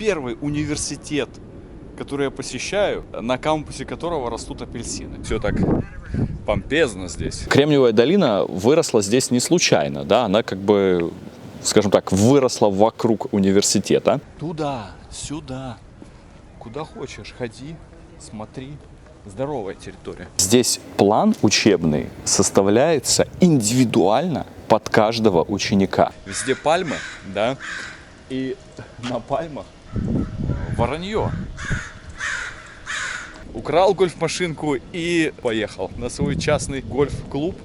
первый университет, который я посещаю, на кампусе которого растут апельсины. Все так помпезно здесь. Кремниевая долина выросла здесь не случайно, да, она как бы, скажем так, выросла вокруг университета. Туда, сюда, куда хочешь, ходи, смотри. Здоровая территория. Здесь план учебный составляется индивидуально под каждого ученика. Везде пальмы, да, и на пальмах воронье. Украл гольф-машинку и поехал на свой частный гольф-клуб.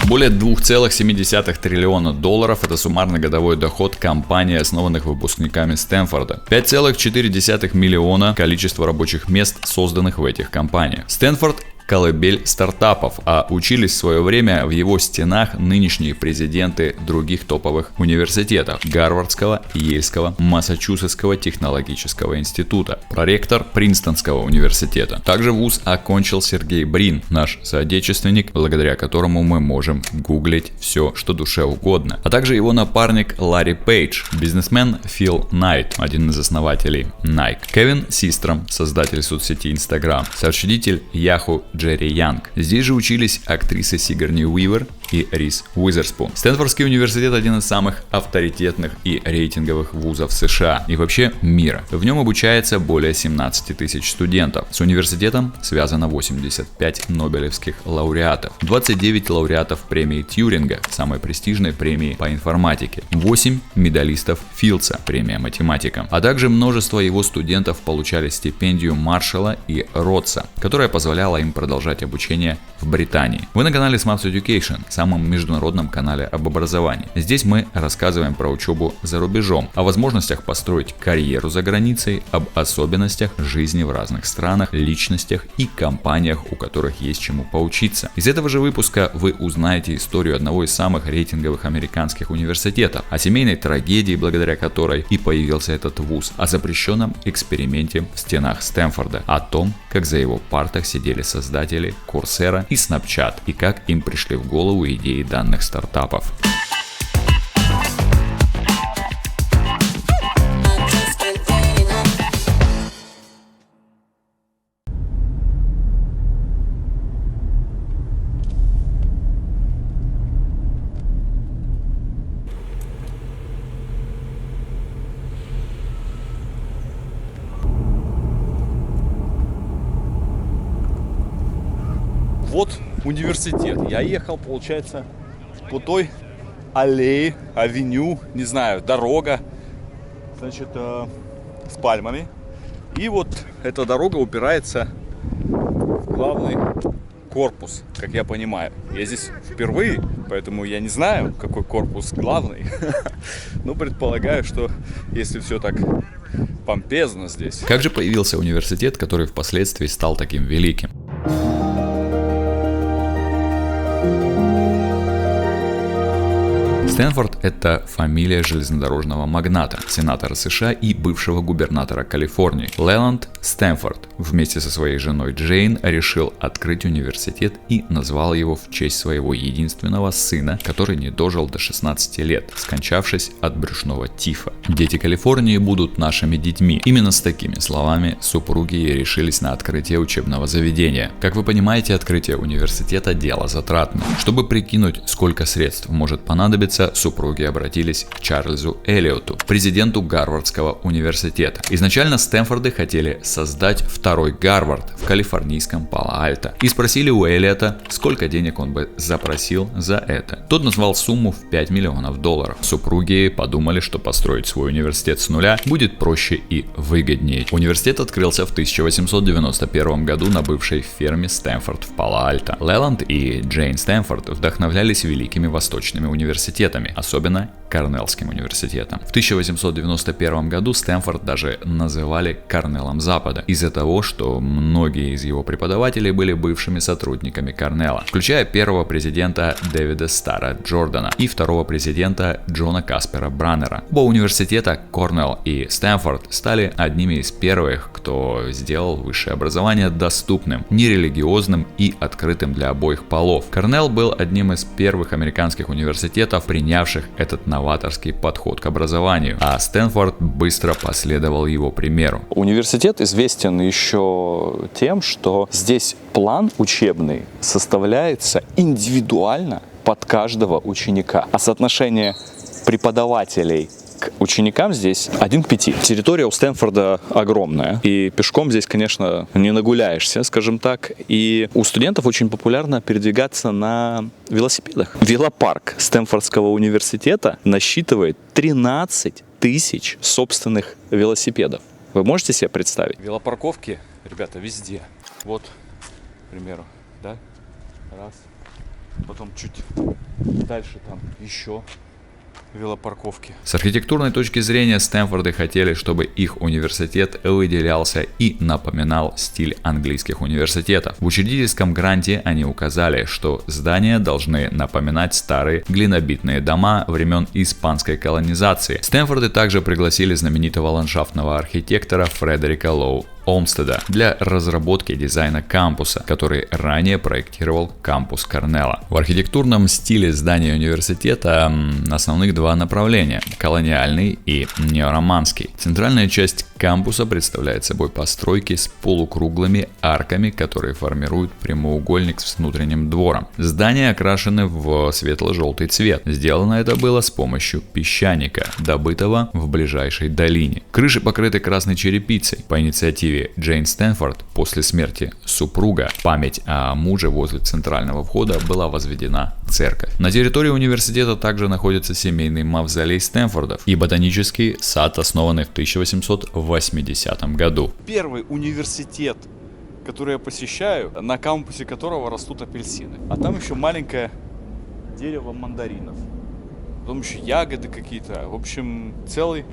Более 2,7 триллиона долларов – это суммарный годовой доход компаний, основанных выпускниками Стэнфорда. 5,4 миллиона – количество рабочих мест, созданных в этих компаниях. Стэнфорд – колыбель стартапов, а учились в свое время в его стенах нынешние президенты других топовых университетов: Гарвардского, Йельского, Массачусетского технологического института, проректор Принстонского университета. Также вуз окончил Сергей Брин, наш соотечественник, благодаря которому мы можем гуглить все, что душе угодно, а также его напарник Ларри Пейдж, бизнесмен Фил Найт, один из основателей Nike, Кевин Систром, создатель соцсети Instagram, соучредитель Yahoo Джерри Янг. Здесь же учились актрисы Сигурни Уивер и Риз Уизерспун. Стэнфордский университет – один из самых авторитетных и рейтинговых вузов США и вообще мира. В нем обучается более 17 тысяч студентов. С университетом связано 85 нобелевских лауреатов, 29 лауреатов премии Тьюринга, самой престижной премии по информатике, 8 медалистов Филдса, премия математикам, а также множество его студентов получали стипендию Маршалла и Ротса, которая позволяла им продолжать обучение в Британии. Вы на канале Smarts Education, самом международном канале об образовании. Здесь мы рассказываем про учебу за рубежом, о возможностях построить карьеру за границей, об особенностях жизни в разных странах, личностях и компаниях, у которых есть чему поучиться. Из этого же выпуска вы узнаете историю одного из самых рейтинговых американских университетов, о семейной трагедии, благодаря которой и появился этот вуз, о запрещенном эксперименте в стенах Стэнфорда, о том, как за его партах сидели создатели Coursera и Snapchat и как им пришли в голову идеи данных стартапов. Вот университет. Я ехал, получается, по той аллее, авеню, не знаю, дорога, значит, с пальмами. И вот эта дорога упирается в главный корпус, как я понимаю. Я здесь впервые, поэтому я не знаю, какой корпус главный. Но предполагаю, что если все так помпезно здесь. Как же появился университет, который впоследствии стал таким великим? Стэнфорд – это фамилия железнодорожного магната, сенатора США и бывшего губернатора Калифорнии. Леланд Стэнфорд вместе со своей женой Джейн решил открыть университет и назвал его в честь своего единственного сына, который не дожил до 16 лет, скончавшись от брюшного тифа. «Дети Калифорнии будут нашими детьми». Именно с такими словами супруги решились на открытие учебного заведения. Как вы понимаете, открытие университета – дело затратное. Чтобы прикинуть, сколько средств может понадобиться, супруги обратились к Чарльзу Эллиоту, президенту Гарвардского университета. Изначально Стэнфорды хотели создать второй Гарвард в калифорнийском Пало-Альто и спросили у Эллиота, сколько денег он бы запросил за это. Тот назвал сумму в $5 миллионов. Супруги подумали, что построить свой университет с нуля будет проще и выгоднее. Университет открылся в 1891 году на бывшей ферме Стэнфорд в Пало-Альто. Леланд и Джейн Стэнфорд вдохновлялись великими восточными университетами, особенно особенно Корнеллским университетом. В 1891 году Стэнфорд даже называли Корнеллом Запада из-за того, что многие из его преподавателей были бывшими сотрудниками Корнелла, включая первого президента Дэвида Старра Джордана и второго президента Джона Каспера Браннера. Оба университета, Корнелл и Стэнфорд, стали одними из первых, кто сделал высшее образование доступным, нерелигиозным и открытым для обоих полов. Корнелл был одним из первых американских университетов, принявших этот новаторский подход к образованию, а Стэнфорд быстро последовал его примеру. Университет известен еще тем, что здесь план учебный составляется индивидуально под каждого ученика, а соотношение преподавателей к ученикам здесь 1 к 5. Территория у Стэнфорда огромная, и пешком здесь, конечно, не нагуляешься, скажем так. И у студентов очень популярно передвигаться на велосипедах. Велопарк Стэнфордского университета насчитывает 13 тысяч собственных велосипедов. Вы можете себе представить? Велопарковки, ребята, везде. Вот, к примеру, да? Раз. Потом чуть дальше там еще велопарковки. С архитектурной точки зрения Стэнфорды хотели, чтобы их университет выделялся и напоминал стиль английских университетов. В учредительском гранте они указали, что здания должны напоминать старые глинобитные дома времен испанской колонизации. Стэнфорды также пригласили знаменитого ландшафтного архитектора Фредерика Лоу Олмстеда для разработки дизайна кампуса, который ранее проектировал кампус Корнелла. В архитектурном стиле здания университета основных два направления – колониальный и неороманский. Центральная часть кампуса представляет собой постройки с полукруглыми арками, которые формируют прямоугольник с внутренним двором. Здания окрашены в светло-желтый цвет. Сделано это было с помощью песчаника, добытого в ближайшей долине. Крыши покрыты красной черепицей. По инициативе Джейн Стэнфорд после смерти супруга в память о муже возле центрального входа была возведена церковь. На территории университета также находится семейный мавзолей Стэнфордов и ботанический сад, основанный в 1880 году. Первый университет, который я посещаю, на кампусе которого растут апельсины. А там еще маленькое дерево мандаринов. Потом еще ягоды какие-то. В общем, целый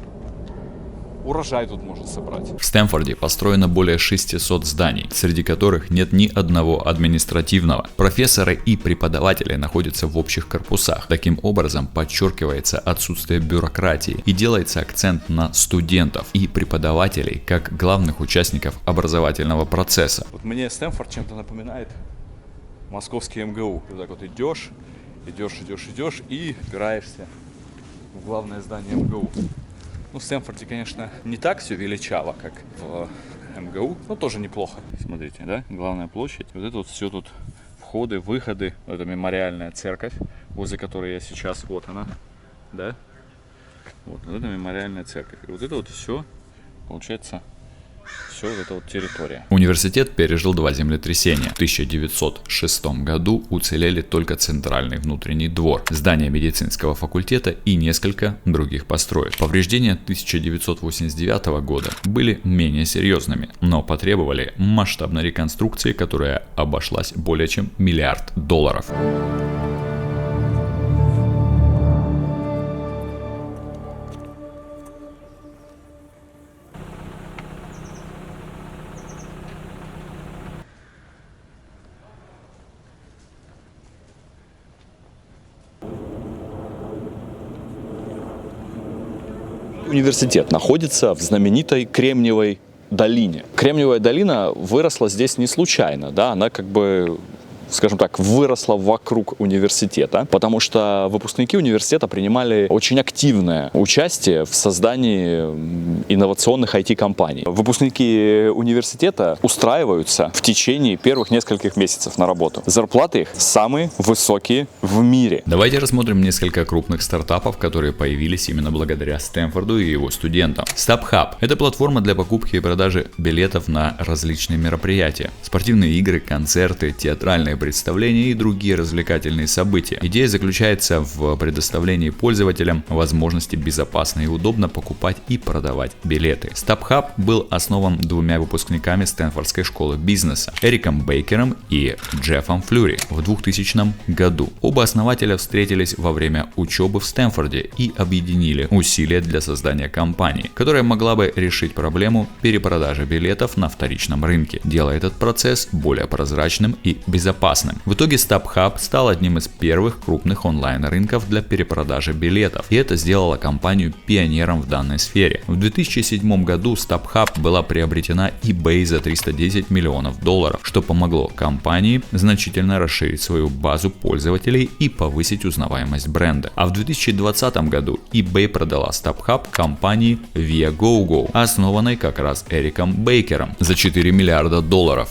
урожай тут можно собрать. В Стэнфорде построено более 600 зданий, среди которых нет ни одного административного. Профессоры и преподаватели находятся в общих корпусах. Таким образом подчеркивается отсутствие бюрократии и делается акцент на студентов и преподавателей как главных участников образовательного процесса. Вот мне Стэнфорд чем-то напоминает московский МГУ. Ты так вот идешь и упираешься в главное здание МГУ. Ну, в Стэнфорде, конечно, не так все величаво, как в МГУ, но тоже неплохо. Смотрите, да, главная площадь. Вот это вот все тут входы, выходы. Это мемориальная церковь, возле которой я сейчас. Вот она, да. Вот это мемориальная церковь. И вот это вот все, получается, все вот эта вот территория. Университет пережил 2 землетрясения. В 1906 году уцелели только центральный внутренний двор, здание медицинского факультета и несколько других построек. Повреждения 1989 года были менее серьезными, но потребовали масштабной реконструкции, которая обошлась более чем $1 миллиард. Университет находится в знаменитой Кремниевой долине. Кремниевая долина выросла здесь не случайно, да, она как бы, скажем так, выросла вокруг университета, потому что выпускники университета принимали очень активное участие в создании инновационных IT-компаний. Выпускники университета устраиваются в течение первых нескольких месяцев на работу. Зарплаты их самые высокие в мире. Давайте рассмотрим несколько крупных стартапов, которые появились именно благодаря Стэнфорду и его студентам. StubHub – это платформа для покупки и продажи билетов на различные мероприятия. Спортивные игры, концерты, театральные театральные представления и другие развлекательные события. Идея заключается в предоставлении пользователям возможности безопасно и удобно покупать и продавать билеты. StubHub был основан двумя выпускниками Стэнфордской школы бизнеса – Эриком Бейкером и Джеффом Флюри в 2000 году. Оба основателя встретились во время учебы в Стэнфорде и объединили усилия для создания компании, которая могла бы решить проблему перепродажи билетов на вторичном рынке, делая этот процесс более прозрачным и безопасным. В итоге StubHub стал одним из первых крупных онлайн-рынков для перепродажи билетов, и это сделало компанию пионером в данной сфере. В 2007 году StubHub была приобретена eBay за $310 миллионов, что помогло компании значительно расширить свою базу пользователей и повысить узнаваемость бренда. А в 2020 году eBay продала StubHub компании Viagogo, основанной как раз Эриком Бейкером, за $4 миллиарда.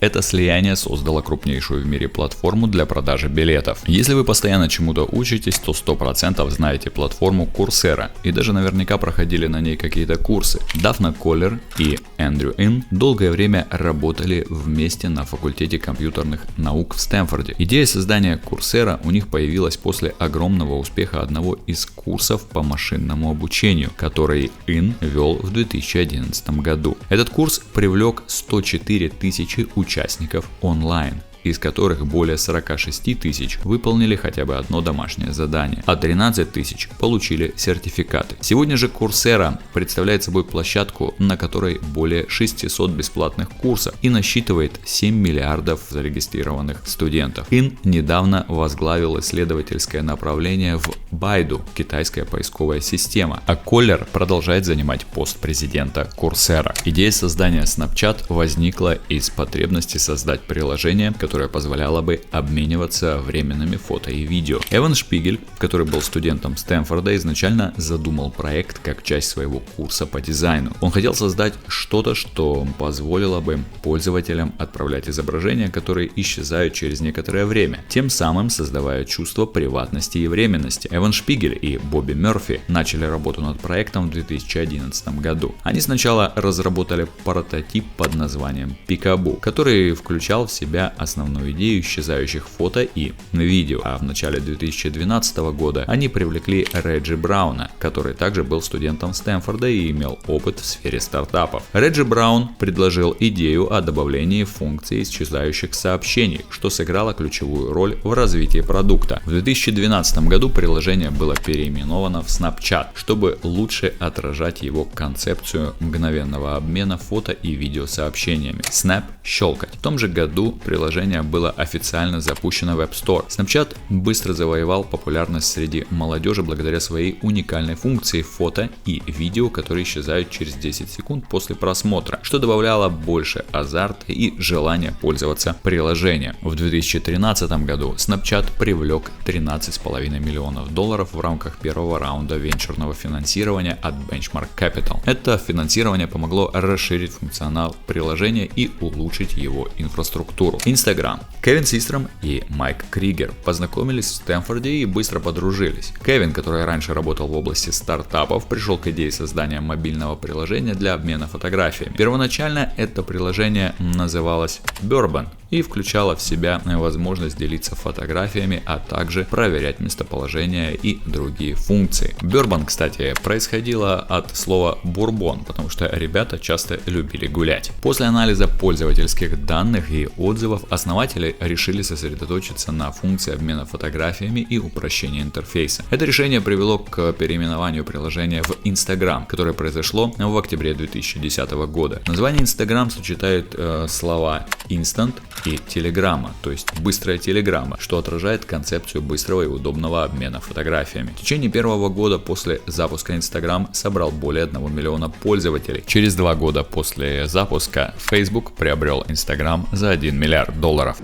Это слияние создало крупнейшую в мире платформу для продажи билетов. Если вы постоянно чему-то учитесь, то 100% знаете платформу Coursera и даже наверняка проходили на ней какие-то курсы. Дафна Коллер и Эндрю Ин долгое время работали вместе на факультете компьютерных наук в Стэнфорде. Идея создания Coursera у них появилась после огромного успеха одного из курсов по машинному обучению, который Ин вел в 2011 году. Этот курс привлек 104 тысячи участников онлайн, из которых более 46 тысяч выполнили хотя бы одно домашнее задание, а 13 тысяч получили сертификаты. Сегодня же Coursera представляет собой площадку, на которой более 600 бесплатных курсов и насчитывает 7 миллиардов зарегистрированных студентов. Ин недавно возглавил исследовательское направление в Baidu, китайская поисковая система, а Коллер продолжает занимать пост президента Coursera. Идея создания Snapchat возникла из потребности создать приложение, которая позволяла бы обмениваться временными фото и видео. Эван Шпигель, который был студентом Стэнфорда, изначально задумал проект как часть своего курса по дизайну. Он хотел создать что-то, что позволило бы пользователям отправлять изображения, которые исчезают через некоторое время, тем самым создавая чувство приватности и временности. Эван Шпигель и Бобби Мерфи начали работу над проектом в 2011 году. Они сначала разработали прототип под названием Peekaboo, который включал в себя основную идею исчезающих фото и видео, а в начале 2012 года они привлекли Реджи Брауна, который также был студентом Стэнфорда и имел опыт в сфере стартапов. Реджи Браун предложил идею о добавлении функции исчезающих сообщений, что сыграло ключевую роль в развитии продукта. В 2012 году приложение было переименовано в Snapchat, чтобы лучше отражать его концепцию мгновенного обмена фото и видео сообщениями. Snap – щелкать. В том же году приложение было официально запущено в App Store. Snapchat быстро завоевал популярность среди молодежи благодаря своей уникальной функции фото и видео, которые исчезают через 10 секунд после просмотра, что добавляло больше азарта и желания пользоваться приложением. В 2013 году Snapchat привлек $13,5 миллионов в рамках первого раунда венчурного финансирования от Benchmark Capital. Это финансирование помогло расширить функционал приложения и улучшить его инфраструктуру. Instagram. Кевин Систром и Майк Кригер познакомились в Стэнфорде и быстро подружились. Кевин, который раньше работал в области стартапов, пришел к идее создания мобильного приложения для обмена фотографиями. Первоначально это приложение называлось Bourbon и включало в себя возможность делиться фотографиями, а также проверять местоположение и другие функции. Bourbon, кстати, происходило от слова бурбон, потому что ребята часто любили гулять. После анализа пользовательских данных и отзывов основатели решили сосредоточиться на функции обмена фотографиями и упрощения интерфейса. Это решение привело к переименованию приложения в Instagram, которое произошло в октябре 2010 года. Название Instagram сочетает слова instant и телеграмма, то есть быстрая телеграмма, что отражает концепцию быстрого и удобного обмена фотографиями. В течение первого года после запуска Instagram собрал более 1 миллиона пользователей. Через 2 года после запуска Facebook приобрел Instagram за $1 миллиард.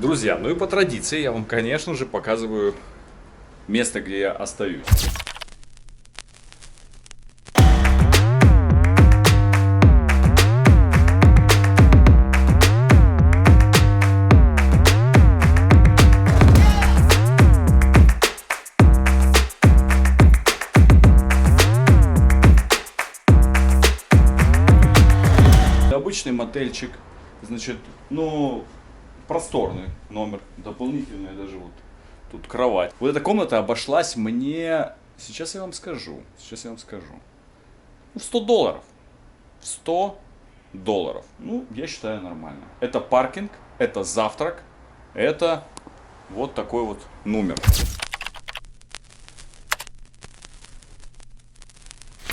Друзья, ну и по традиции я вам, конечно же, показываю место, где я остаюсь. Обычный мотельчик, значит, ну, просторный номер, дополнительная даже вот тут кровать. Вот эта комната обошлась мне, сейчас я вам скажу, в $100. $100. Ну, я считаю нормально. Это паркинг, это завтрак, это вот такой вот номер.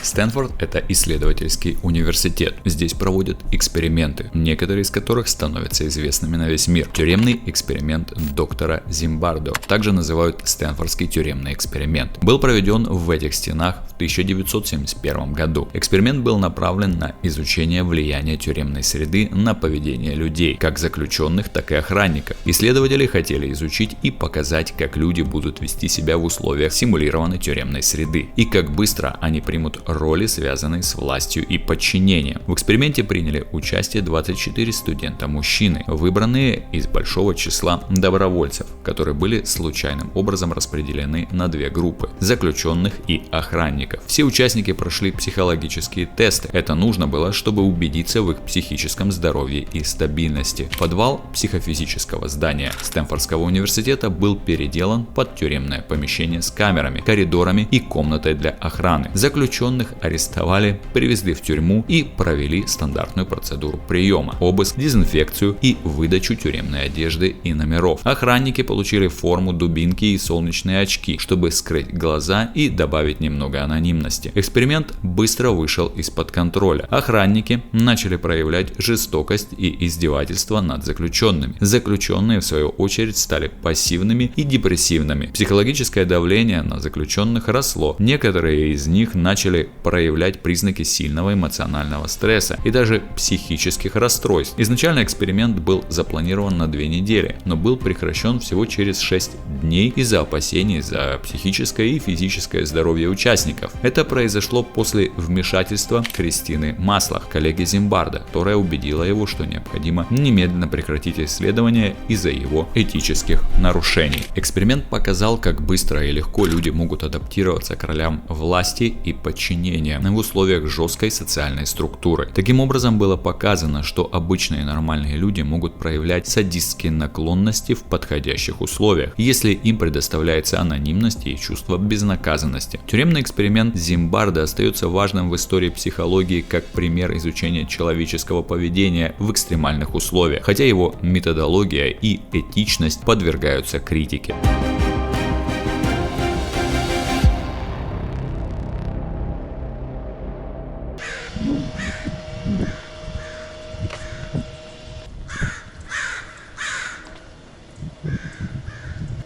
Стэнфорд – это исследовательский университет. Здесь проводят эксперименты, некоторые из которых становятся известными на весь мир. Тюремный эксперимент доктора Зимбардо, также называют Стэнфордский тюремный эксперимент, был проведен в этих стенах в 1971 году. Эксперимент был направлен на изучение влияния тюремной среды на поведение людей, как заключенных, так и охранников. Исследователи хотели изучить и показать, как люди будут вести себя в условиях симулированной тюремной среды и как быстро они примут роли, связанные с властью и подчинением. В эксперименте приняли участие 24 студента-мужчины, выбранные из большого числа добровольцев, которые были случайным образом распределены на две группы – заключенных и охранников. Все участники прошли психологические тесты. Это нужно было, чтобы убедиться в их психическом здоровье и стабильности. Подвал психофизического здания Стэнфордского университета был переделан под тюремное помещение с камерами, коридорами и комнатой для охраны. Заключенных арестовали, привезли в тюрьму и провели стандартную процедуру приема: обыск, дезинфекцию и выдачу тюремной одежды и номеров. Охранники получили форму, дубинки и солнечные очки, чтобы скрыть глаза и добавить немного анонимности. Эксперимент быстро вышел из-под контроля. Охранники начали проявлять жестокость и издевательство над заключенными. Заключенные, в свою очередь, стали пассивными и депрессивными. Психологическое давление на заключенных росло. Некоторые из них начали проявлять признаки сильного эмоционального стресса и даже психических расстройств. Изначально эксперимент был запланирован на 2 недели, но был прекращен всего через 6 дней из-за опасений за психическое и физическое здоровье участников. Это произошло после вмешательства Кристины Маслах, коллеги Зимбардо, которая убедила его, что необходимо немедленно прекратить исследование из-за его этических нарушений. Эксперимент показал, как быстро и легко люди могут адаптироваться к ролям власти и подчинения в условиях жесткой социальной структуры. Таким образом, было показано, что обычные нормальные люди могут проявлять садистские наклонности в подходящих условиях, если им предоставляется анонимность и чувство безнаказанности. Тюремный эксперимент Зимбардо остается важным в истории психологии как пример изучения человеческого поведения в экстремальных условиях, хотя его методология и этичность подвергаются критике.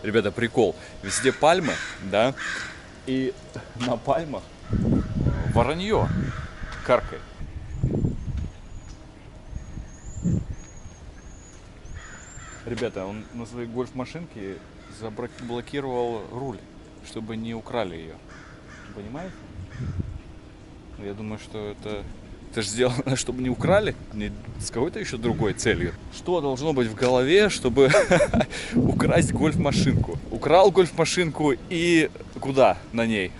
Ребята, прикол. Везде пальмы, да? И на пальмах воронье каркает. Ребята, он на своей гольф-машинке заблокировал руль, чтобы не украли ее. Понимаете? Я думаю, что это же сделано, чтобы не украли, не с какой-то еще другой целью. Что должно быть в голове, чтобы украсть гольф-машинку? Украл гольф-машинку и куда на ней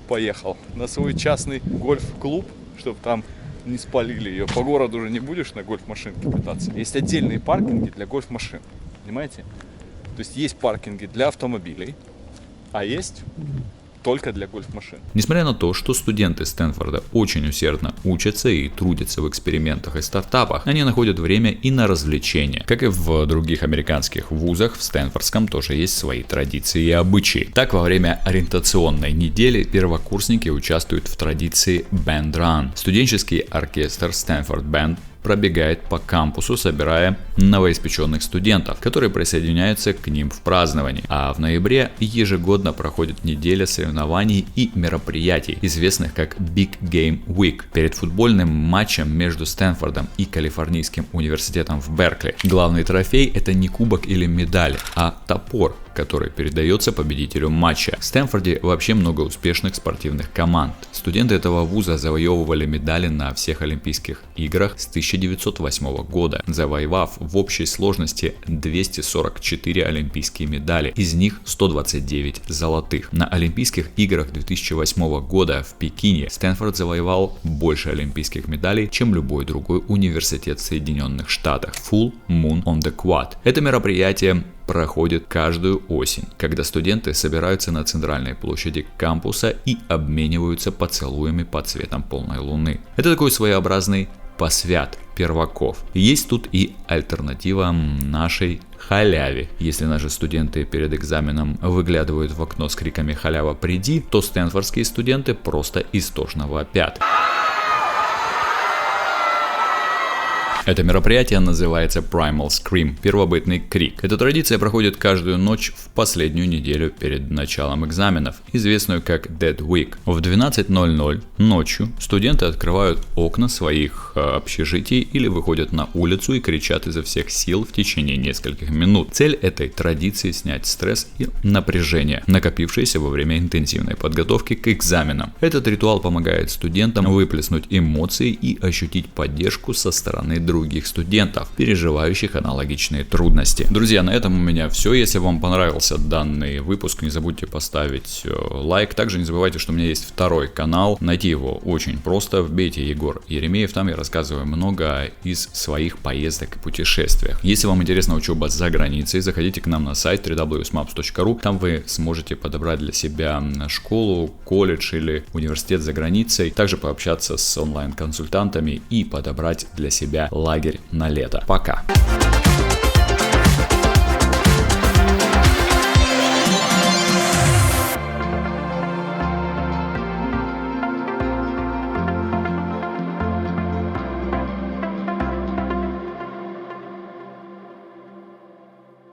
поехал? На свой частный гольф-клуб, чтобы там не спалили ее. По городу уже не будешь на гольф-машинке кататься. Есть отдельные паркинги для гольф-машин, понимаете? То есть есть паркинги для автомобилей, а есть только для гольф-машин. Несмотря на то, что студенты Стэнфорда очень усердно учатся и трудятся в экспериментах и стартапах, они находят время и на развлечения. Как и в других американских вузах, в Стэнфордском тоже есть свои традиции и обычаи. Так, во время ориентационной недели первокурсники участвуют в традиции Band Run. Студенческий оркестр Stanford Band пробегает по кампусу, собирая новоиспеченных студентов, которые присоединяются к ним в праздновании. А в ноябре ежегодно проходит неделя соревнований и мероприятий, известных как Big Game Week. Перед футбольным матчем между Стэнфордом и Калифорнийским университетом в Беркли главный трофей — это не кубок или медаль, а топор, который передается победителю матча. В Стэнфорде вообще много успешных спортивных команд. Студенты этого вуза завоевывали медали на всех Олимпийских играх с 1908 года, завоевав в общей сложности 244 олимпийские медали, из них 129 золотых. На Олимпийских играх 2008 года в Пекине Стэнфорд завоевал больше олимпийских медалей, чем любой другой университет в Соединенных Штатах. Full Moon on the Quad. Это мероприятие проходит каждую осень, когда студенты собираются на центральной площади кампуса и обмениваются поцелуями под цветом полной луны. Это такой своеобразный посвят перваков. Есть тут и альтернатива нашей халяве. Если наши студенты перед экзаменом выглядывают в окно с криками «Халява, приди!», то стэнфордские студенты просто истошно вопят. Это мероприятие называется Primal Scream, первобытный крик. Эта традиция проходит каждую ночь в последнюю неделю перед началом экзаменов, известную как Dead Week. В 12:00 ночью студенты открывают окна своих общежитий или выходят на улицу и кричат изо всех сил в течение нескольких минут. Цель этой традиции — снять стресс и напряжение, накопившееся во время интенсивной подготовки к экзаменам. Этот ритуал помогает студентам выплеснуть эмоции и ощутить поддержку со стороны других студентов, переживающих аналогичные трудности. Друзья, на этом у меня все. Если вам понравился данный выпуск, не забудьте поставить лайк. Также не забывайте, что у меня есть второй канал. Найти его очень просто. Вбейте Егор Еремеев. Там я рассказываю много из своих поездок и путешествий. Если вам интересна учеба за границей, заходите к нам на сайт www.smaps.ru. Там вы сможете подобрать для себя школу, колледж или университет за границей. Также пообщаться с онлайн-консультантами и подобрать для себя лагерь на лето. Пока!